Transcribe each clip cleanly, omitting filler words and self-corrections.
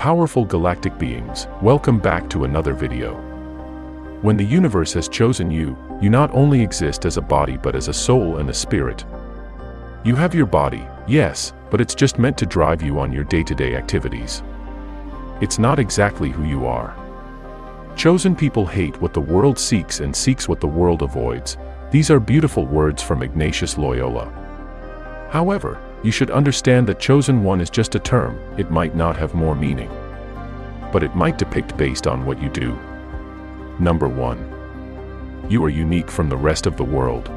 Powerful galactic beings, welcome back to another video. When the universe has chosen you, you not only exist as a body but as a soul and a spirit. You have your body, yes, but it's just meant to drive you on your day-to-day activities. It's not exactly who you are. Chosen people hate what the world seeks and seeks what the world avoids. These are beautiful words from Ignatius Loyola. However, you should understand that chosen one is just a term. It might not have more meaning, but it might depict based on what you do. Number 1. You are unique from the rest of the world.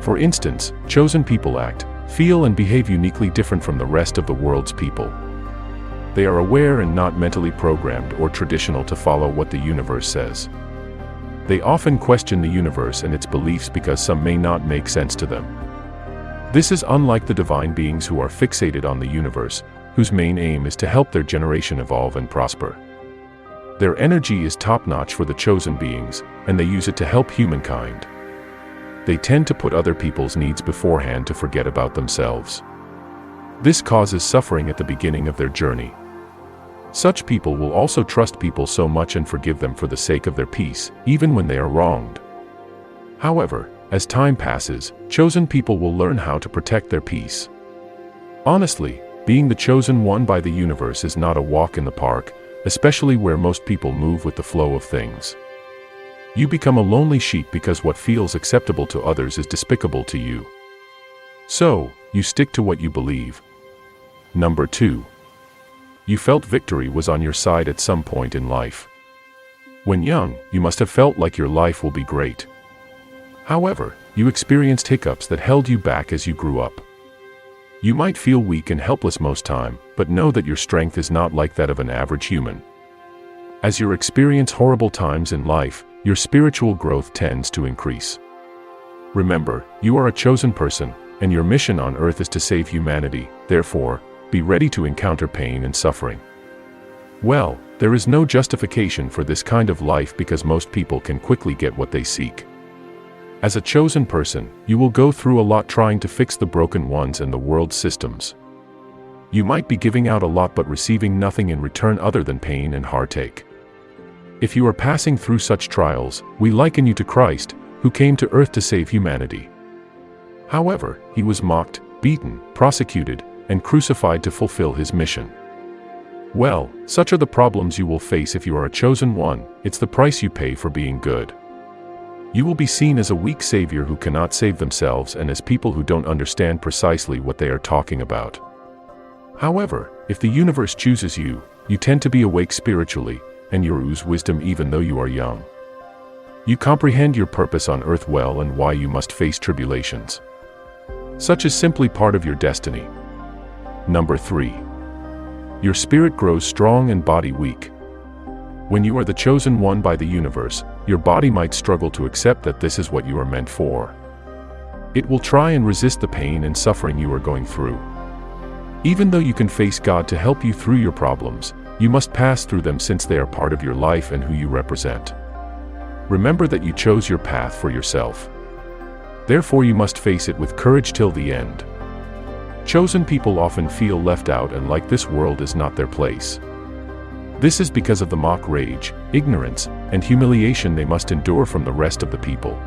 For instance, chosen people act, feel and behave uniquely different from the rest of the world's people. They are aware and not mentally programmed or traditional to follow what the universe says. They often question the universe and its beliefs because some may not make sense to them. This is unlike the divine beings who are fixated on the universe, whose main aim is to help their generation evolve and prosper. Their energy is top-notch for the chosen beings, and they use it to help humankind. They tend to put other people's needs beforehand to forget about themselves. This causes suffering at the beginning of their journey. Such people will also trust people so much and forgive them for the sake of their peace, even when they are wronged. However, as time passes, chosen people will learn how to protect their peace. Honestly, being the chosen one by the universe is not a walk in the park, especially where most people move with the flow of things. You become a lonely sheep because what feels acceptable to others is despicable to you. So, you stick to what you believe. Number 2. You felt victory was on your side at some point in life. When young, you must have felt like your life will be great. However, you experienced hiccups that held you back as you grew up. You might feel weak and helpless most time, but know that your strength is not like that of an average human. As you experience horrible times in life, your spiritual growth tends to increase. Remember, you are a chosen person, and your mission on earth is to save humanity. Therefore, be ready to encounter pain and suffering. Well, there is no justification for this kind of life because most people can quickly get what they seek. As a chosen person, you will go through a lot trying to fix the broken ones and the world's systems. You might be giving out a lot but receiving nothing in return other than pain and heartache. If you are passing through such trials, we liken you to Christ, who came to earth to save humanity. However, he was mocked, beaten, prosecuted, and crucified to fulfill his mission. Well, such are the problems you will face if you are a chosen one. It's the price you pay for being good. You will be seen as a weak savior who cannot save themselves and as people who don't understand precisely what they are talking about. However, if the universe chooses you, you tend to be awake spiritually, and you ooze wisdom even though you are young. You comprehend your purpose on earth well and why you must face tribulations. Such is simply part of your destiny. Number 3. Your spirit grows strong and body weak. When you are the chosen one by the universe, your body might struggle to accept that this is what you are meant for. It will try and resist the pain and suffering you are going through. Even though you can face God to help you through your problems, you must pass through them since they are part of your life and who you represent. Remember that you chose your path for yourself. Therefore you must face it with courage till the end. Chosen people often feel left out and like this world is not their place. This is because of the mock rage, ignorance, and humiliation they must endure from the rest of the people.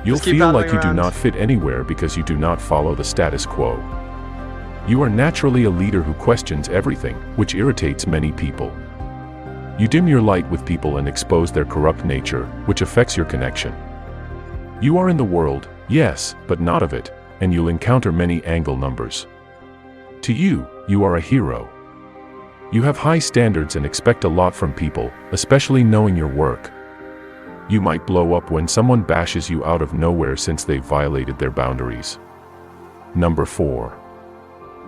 You'll feel like you do not fit anywhere because you do not follow the status quo. You are naturally a leader who questions everything, which irritates many people. You dim your light with people and expose their corrupt nature, which affects your connection. You are in the world, yes, but not of it, and you'll encounter many angle numbers. To you, you are a hero. You have high standards and expect a lot from people, especially knowing your work. You might blow up when someone bashes you out of nowhere since they've violated their boundaries. Number 4.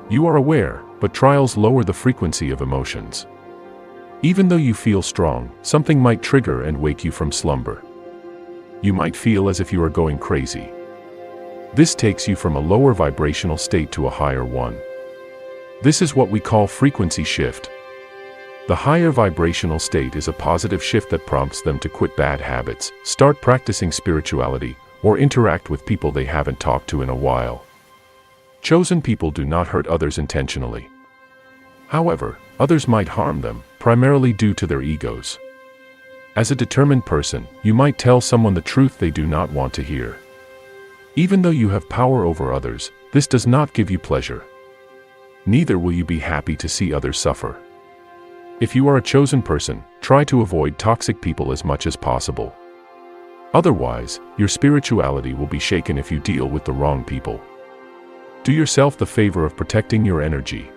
You are aware, but trials lower the frequency of emotions. Even though you feel strong, something might trigger and wake you from slumber. You might feel as if you are going crazy. This takes you from a lower vibrational state to a higher one. This is what we call frequency shift. The higher vibrational state is a positive shift that prompts them to quit bad habits, start practicing spirituality, or interact with people they haven't talked to in a while. Chosen people do not hurt others intentionally. However, others might harm them, primarily due to their egos. As a determined person, you might tell someone the truth they do not want to hear. Even though you have power over others, this does not give you pleasure. Neither will you be happy to see others suffer. If you are a chosen person, try to avoid toxic people as much as possible. Otherwise, your spirituality will be shaken if you deal with the wrong people. Do yourself the favor of protecting your energy.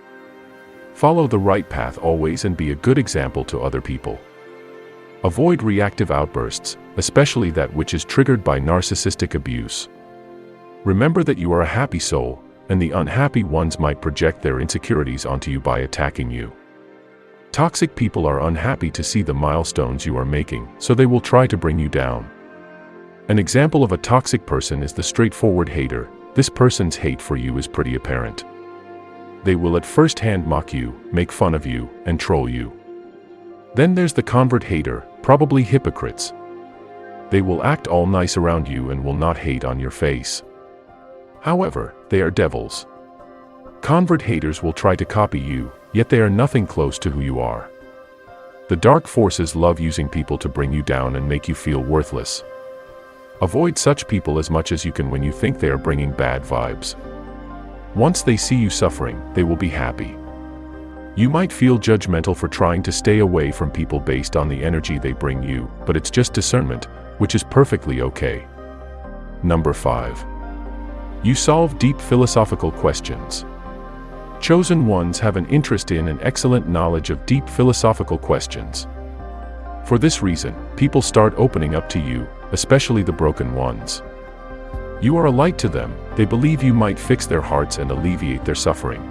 Follow the right path always and be a good example to other people. Avoid reactive outbursts, especially that which is triggered by narcissistic abuse. Remember that you are a happy soul, and the unhappy ones might project their insecurities onto you by attacking you. Toxic people are unhappy to see the milestones you are making, so they will try to bring you down. An example of a toxic person is the straightforward hater. This person's hate for you is pretty apparent. They will at first hand mock you, make fun of you, and troll you. Then there's the convert hater, probably hypocrites. They will act all nice around you and will not hate on your face. However, they are devils. Convert haters will try to copy you, yet they are nothing close to who you are. The dark forces love using people to bring you down and make you feel worthless. Avoid such people as much as you can when you think they are bringing bad vibes. Once they see you suffering, they will be happy. You might feel judgmental for trying to stay away from people based on the energy they bring you, but it's just discernment, which is perfectly okay. Number 5. You solve deep philosophical questions. Chosen ones have an interest in and excellent knowledge of deep philosophical questions. For this reason, people start opening up to you, especially the broken ones. You are a light to them. They believe you might fix their hearts and alleviate their suffering.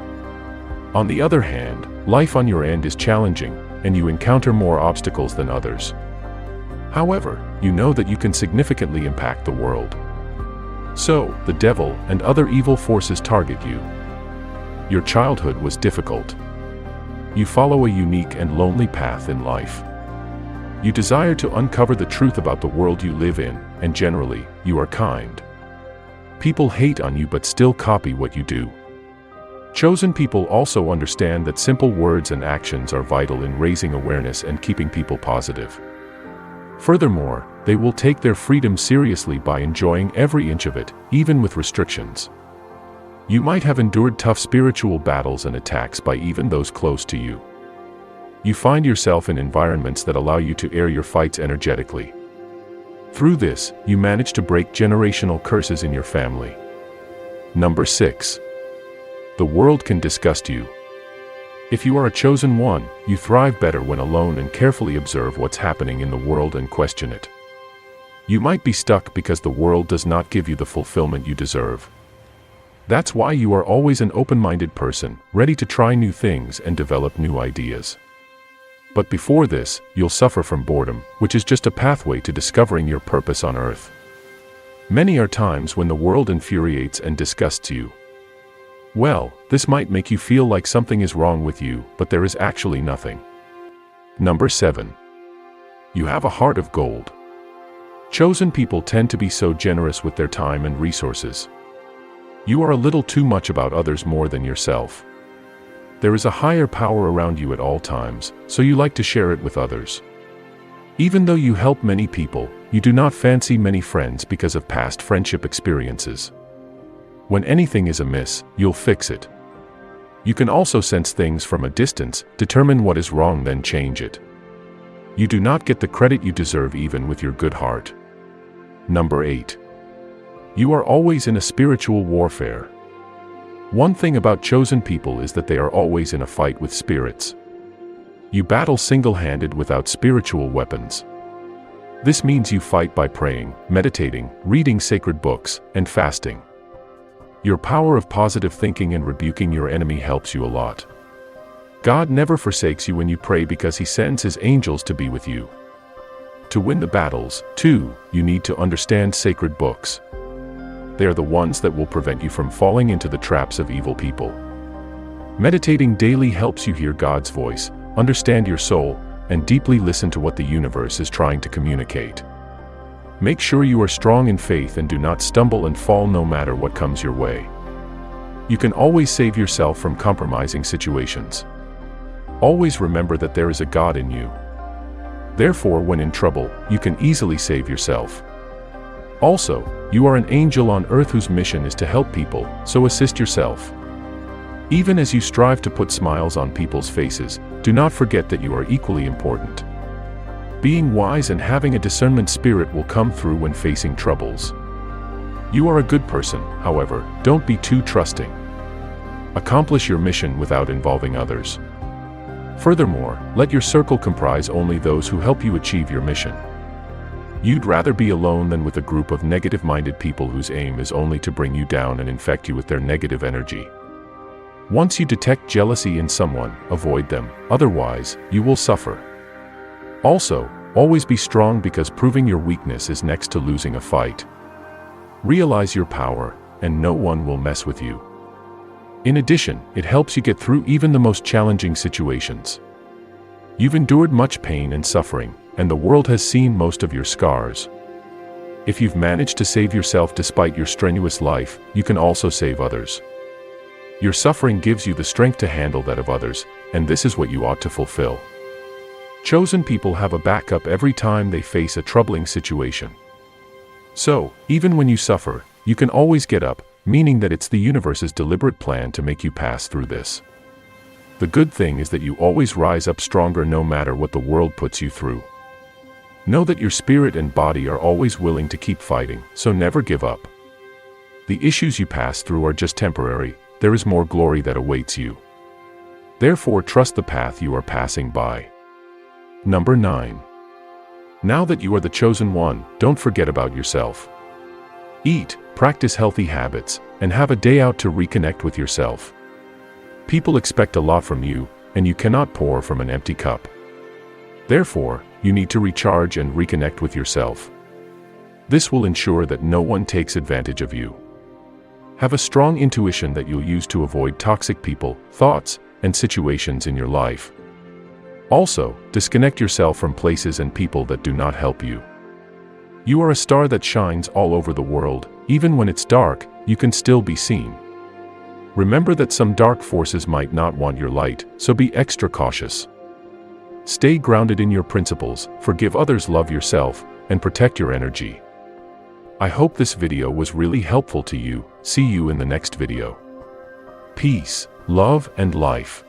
On the other hand, life on your end is challenging, and you encounter more obstacles than others. However, you know that you can significantly impact the world. So, the devil and other evil forces target you. Your childhood was difficult. You follow a unique and lonely path in life. You desire to uncover the truth about the world you live in, and generally, you are kind. People hate on you but still copy what you do. Chosen people also understand that simple words and actions are vital in raising awareness and keeping people positive. Furthermore, they will take their freedom seriously by enjoying every inch of it, even with restrictions. You might have endured tough spiritual battles and attacks by even those close to you. You find yourself in environments that allow you to air your fights energetically. Through this, you manage to break generational curses in your family. Number 6. The world can disgust you. If you are a chosen one, you thrive better when alone and carefully observe what's happening in the world and question it. You might be stuck because the world does not give you the fulfillment you deserve. That's why you are always an open-minded person, ready to try new things and develop new ideas. But before this, you'll suffer from boredom, which is just a pathway to discovering your purpose on earth. Many are times when the world infuriates and disgusts you. Well, this might make you feel like something is wrong with you, but there is actually nothing. Number 7. You have a heart of gold. Chosen people tend to be so generous with their time and resources. You are a little too much about others more than yourself. There is a higher power around you at all times, so you like to share it with others. Even though you help many people, you do not fancy many friends because of past friendship experiences. When anything is amiss, you'll fix it. You can also sense things from a distance, determine what is wrong, then change it. You do not get the credit you deserve even with your good heart. Number 8. You are always in a spiritual warfare. One thing about chosen people is that they are always in a fight with spirits. You battle single-handed without spiritual weapons. This means you fight by praying, meditating, reading sacred books, and fasting. Your power of positive thinking and rebuking your enemy helps you a lot. God never forsakes you when you pray because He sends His angels to be with you. To win the battles, too, you need to understand sacred books. They are the ones that will prevent you from falling into the traps of evil people. Meditating daily helps you hear God's voice, understand your soul, and deeply listen to what the universe is trying to communicate. Make sure you are strong in faith and do not stumble and fall no matter what comes your way. You can always save yourself from compromising situations. always remember that there is a God in you. Therefore, when in trouble, you can easily save yourself. Also, you are an angel on earth whose mission is to help people, so assist yourself. Even as you strive to put smiles on people's faces, do not forget that you are equally important. Being wise and having a discernment spirit will come through when facing troubles. You are a good person, however, don't be too trusting. Accomplish your mission without involving others. Furthermore, let your circle comprise only those who help you achieve your mission. You'd rather be alone than with a group of negative-minded people whose aim is only to bring you down and infect you with their negative energy. Once you detect jealousy in someone, avoid them, otherwise, you will suffer. Also, always be strong because proving your weakness is next to losing a fight. Realize your power, and no one will mess with you. In addition, it helps you get through even the most challenging situations. You've endured much pain and suffering, and the world has seen most of your scars. If you've managed to save yourself despite your strenuous life, you can also save others. Your suffering gives you the strength to handle that of others, and this is what you ought to fulfill. Chosen people have a backup every time they face a troubling situation. So, even when you suffer, you can always get up, meaning that it's the universe's deliberate plan to make you pass through this. The good thing is that you always rise up stronger no matter what the world puts you through. Know that your spirit and body are always willing to keep fighting, so never give up. The issues you pass through are just temporary, there is more glory that awaits you. Therefore, trust the path you are passing by. Number 9. Now that you are the chosen one, don't forget about yourself. Eat, practice healthy habits, and have a day out to reconnect with yourself. People expect a lot from you, and you cannot pour from an empty cup. Therefore, you need to recharge and reconnect with yourself. This will ensure that no one takes advantage of you. Have a strong intuition that you'll use to avoid toxic people, thoughts, and situations in your life. Also, disconnect yourself from places and people that do not help you. You are a star that shines all over the world. Even when it's dark, you can still be seen. Remember that some dark forces might not want your light, so be extra cautious. Stay grounded in your principles, forgive others, love yourself, and protect your energy. I hope this video was really helpful to you. See you in the next video. Peace, love, and life.